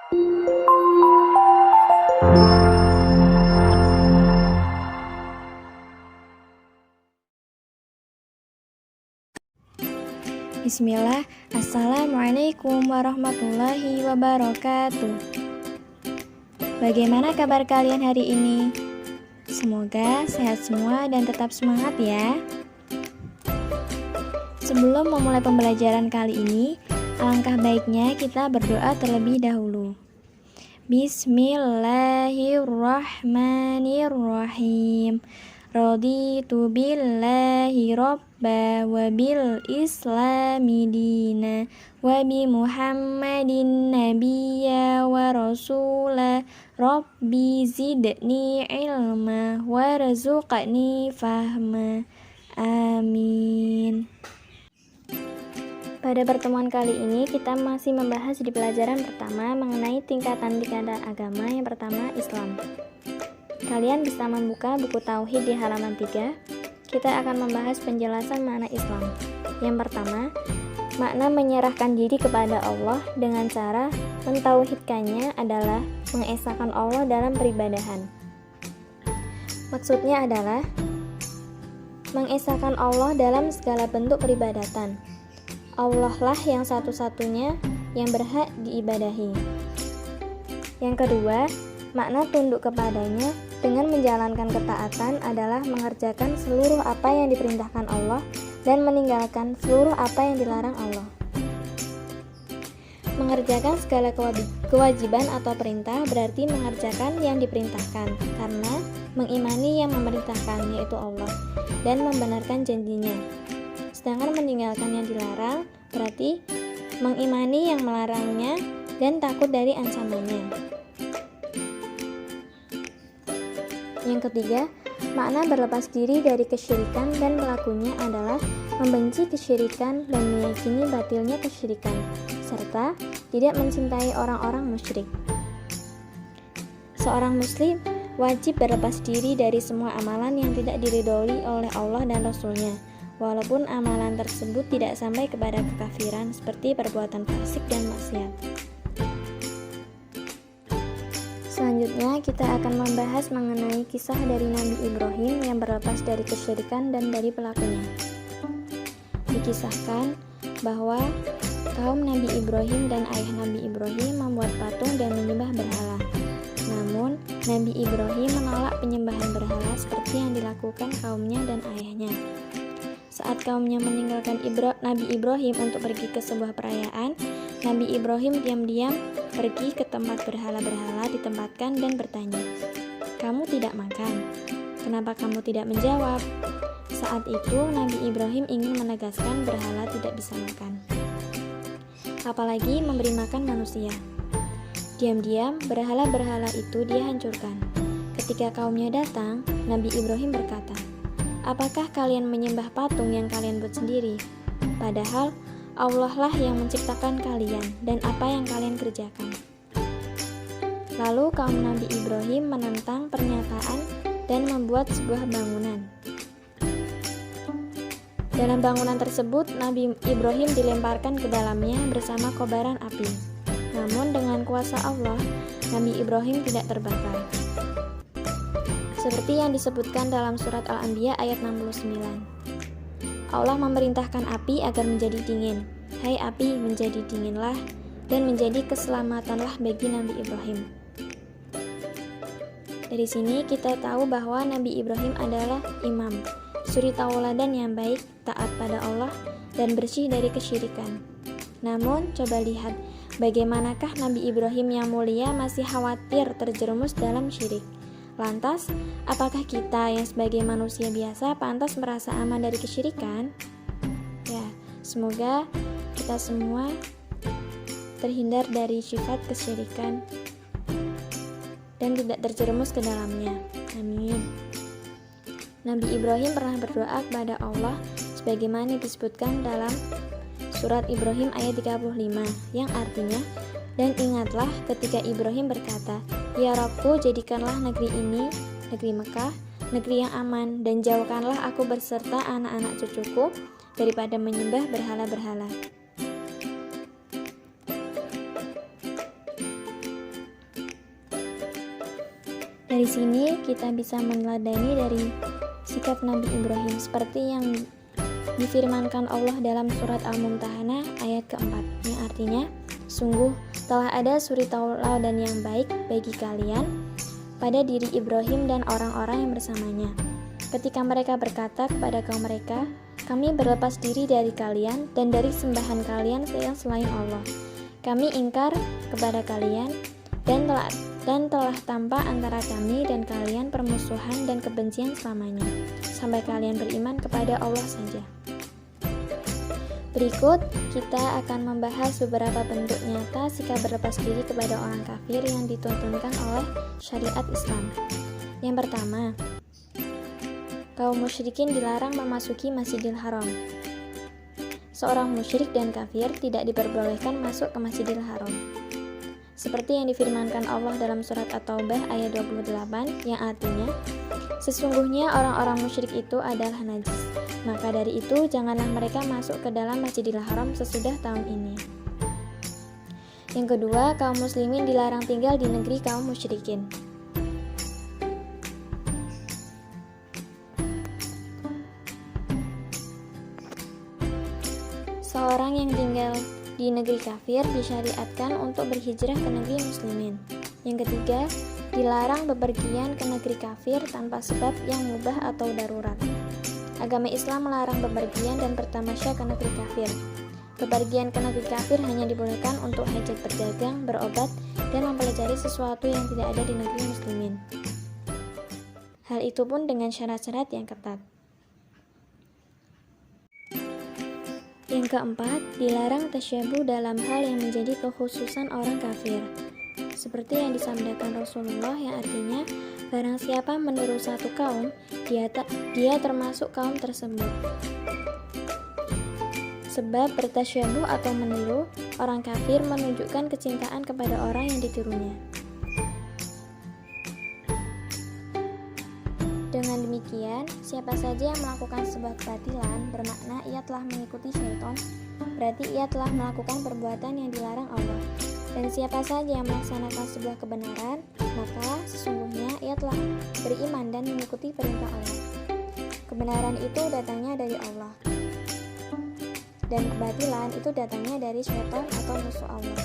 Bismillah, Assalamualaikum warahmatullahi wabarakatuh. Bagaimana kabar kalian hari ini? Semoga sehat semua dan tetap semangat ya. Sebelum memulai pembelajaran kali ini, alangkah baiknya kita berdoa terlebih dahulu. Bismillahirrahmanirrahim. Raditu billahi robba wa bil islami dina wa bi muhammadin nabiyya wa rasula rabbi zidni ilma warzuqni fahma. Amin. Pada pertemuan kali ini kita masih membahas di pelajaran pertama mengenai tingkatan-tingkatan agama. Yang pertama, Islam. Kalian bisa membuka buku Tauhid di halaman 3. Kita akan membahas penjelasan makna Islam. Yang pertama, makna menyerahkan diri kepada Allah dengan cara mentauhidkannya adalah mengesahkan Allah dalam peribadahan. Maksudnya adalah mengesahkan Allah dalam segala bentuk peribadatan. Allah lah yang satu-satunya yang berhak diibadahi. Yang kedua, makna tunduk kepadanya dengan menjalankan ketaatan adalah mengerjakan seluruh apa yang diperintahkan Allah dan meninggalkan seluruh apa yang dilarang Allah. Mengerjakan segala kewajiban atau perintah berarti mengerjakan yang diperintahkan, karena mengimani yang memerintahkan yaitu Allah dan membenarkan janjinya. Sedangkan meninggalkan yang dilarang berarti mengimani yang melarangnya dan takut dari ancamannya. Yang ketiga, makna berlepas diri dari kesyirikan dan pelakunya adalah membenci kesyirikan dan meyakini batilnya kesyirikan, serta tidak mencintai orang-orang musyrik. Seorang muslim wajib berlepas diri dari semua amalan yang tidak diridhoi oleh Allah dan Rasul-Nya, walaupun amalan tersebut tidak sampai kepada kekafiran seperti perbuatan fasik dan maksiat. Selanjutnya kita akan membahas mengenai kisah dari Nabi Ibrahim yang berlepas dari kesyirikan dan dari pelakunya. Dikisahkan bahwa kaum Nabi Ibrahim dan ayah Nabi Ibrahim membuat patung dan menyembah berhala. Namun, Nabi Ibrahim menolak penyembahan berhala seperti yang dilakukan kaumnya dan ayahnya. Saat kaumnya meninggalkan Nabi Ibrahim untuk pergi ke sebuah perayaan, Nabi Ibrahim diam-diam pergi ke tempat berhala-berhala ditempatkan dan bertanya, "Kamu tidak makan? Kenapa kamu tidak menjawab?" Saat itu Nabi Ibrahim ingin menegaskan berhala tidak bisa makan, apalagi memberi makan manusia. Diam-diam berhala-berhala itu dia hancurkan. Ketika kaumnya datang, Nabi Ibrahim berkata, "Apakah kalian menyembah patung yang kalian buat sendiri? Padahal Allah lah yang menciptakan kalian dan apa yang kalian kerjakan." Lalu kaum Nabi Ibrahim menentang pernyataan dan membuat sebuah bangunan. Dalam bangunan tersebut, Nabi Ibrahim dilemparkan ke dalamnya bersama kobaran api. Namun dengan kuasa Allah, Nabi Ibrahim tidak terbakar. Seperti yang disebutkan dalam surat Al-Anbiya ayat 69. Allah memerintahkan api agar menjadi dingin. "Hai api, menjadi dinginlah dan menjadi keselamatanlah bagi Nabi Ibrahim." Dari sini kita tahu bahwa Nabi Ibrahim adalah imam, suri tauladan yang baik, taat pada Allah, dan bersih dari kesyirikan. Namun, coba lihat bagaimanakah Nabi Ibrahim yang mulia masih khawatir terjerumus dalam syirik. Lantas, apakah kita yang sebagai manusia biasa pantas merasa aman dari kesyirikan? Ya, semoga kita semua terhindar dari sifat kesyirikan dan tidak terjerumus ke dalamnya. Amin. Nabi Ibrahim pernah berdoa kepada Allah sebagaimana disebutkan dalam surat Ibrahim ayat 35 yang artinya, "Dan ingatlah ketika Ibrahim berkata, 'Ya Rabbku, jadikanlah negeri ini, negeri Mekah, negeri yang aman, dan jauhkanlah aku berserta anak-anak cucuku daripada menyembah berhala-berhala.'" Dari sini kita bisa meneladani dari sikap Nabi Ibrahim seperti yang difirmankan Allah dalam surat Al-Mumtahanah ayat keempat, yang artinya, sungguh telah ada suri tauladan yang baik bagi kalian pada diri Ibrahim dan orang-orang yang bersamanya. Ketika mereka berkata kepada kaum mereka, kami berlepas diri dari kalian dan dari sembahan kalian yang selain Allah. Kami ingkar kepada kalian dan telah tampak antara kami dan kalian permusuhan dan kebencian selamanya, sampai kalian beriman kepada Allah saja. Berikut, kita akan membahas beberapa bentuk nyata sikap berlepas diri kepada orang kafir yang dituntunkan oleh syariat Islam. Yang pertama, kaum musyrikin dilarang memasuki Masjidil Haram. Seorang musyrik dan kafir tidak diperbolehkan masuk ke Masjidil Haram. Seperti yang difirmankan Allah dalam surat At-Taubah ayat 28, yang artinya, sesungguhnya orang-orang musyrik itu adalah najis, maka dari itu janganlah mereka masuk ke dalam Masjidil Haram sesudah tahun ini. Yang kedua, kaum muslimin dilarang tinggal di negeri kaum musyrikin. Seorang yang tinggal di negeri kafir disyariatkan untuk berhijrah ke negeri muslimin. Yang ketiga, dilarang bepergian ke negeri kafir tanpa sebab yang mubah atau darurat. Agama Islam melarang bepergian dan bertamasya ke negeri kafir. Bepergian ke negeri kafir hanya dibolehkan untuk hajat berdagang, berobat, dan mempelajari sesuatu yang tidak ada di negeri muslimin. Hal itu pun dengan syarat-syarat yang ketat. Yang keempat, dilarang tasyabuh dalam hal yang menjadi kekhususan orang kafir. Seperti yang disabdakan Rasulullah, yang artinya, barang siapa meniru satu kaum, dia termasuk kaum tersebut. Sebab bertasyabuh atau meniru orang kafir menunjukkan kecintaan kepada orang yang ditirunya. Dengan demikian, siapa saja yang melakukan sebuah kebatilan bermakna ia telah mengikuti syaitan, berarti ia telah melakukan perbuatan yang dilarang Allah. Dan siapa saja yang melaksanakan sebuah kebenaran, maka sesungguhnya ia telah beriman dan mengikuti perintah Allah. Kebenaran itu datangnya dari Allah, dan kebatilan itu datangnya dari syaitan atau musuh Allah.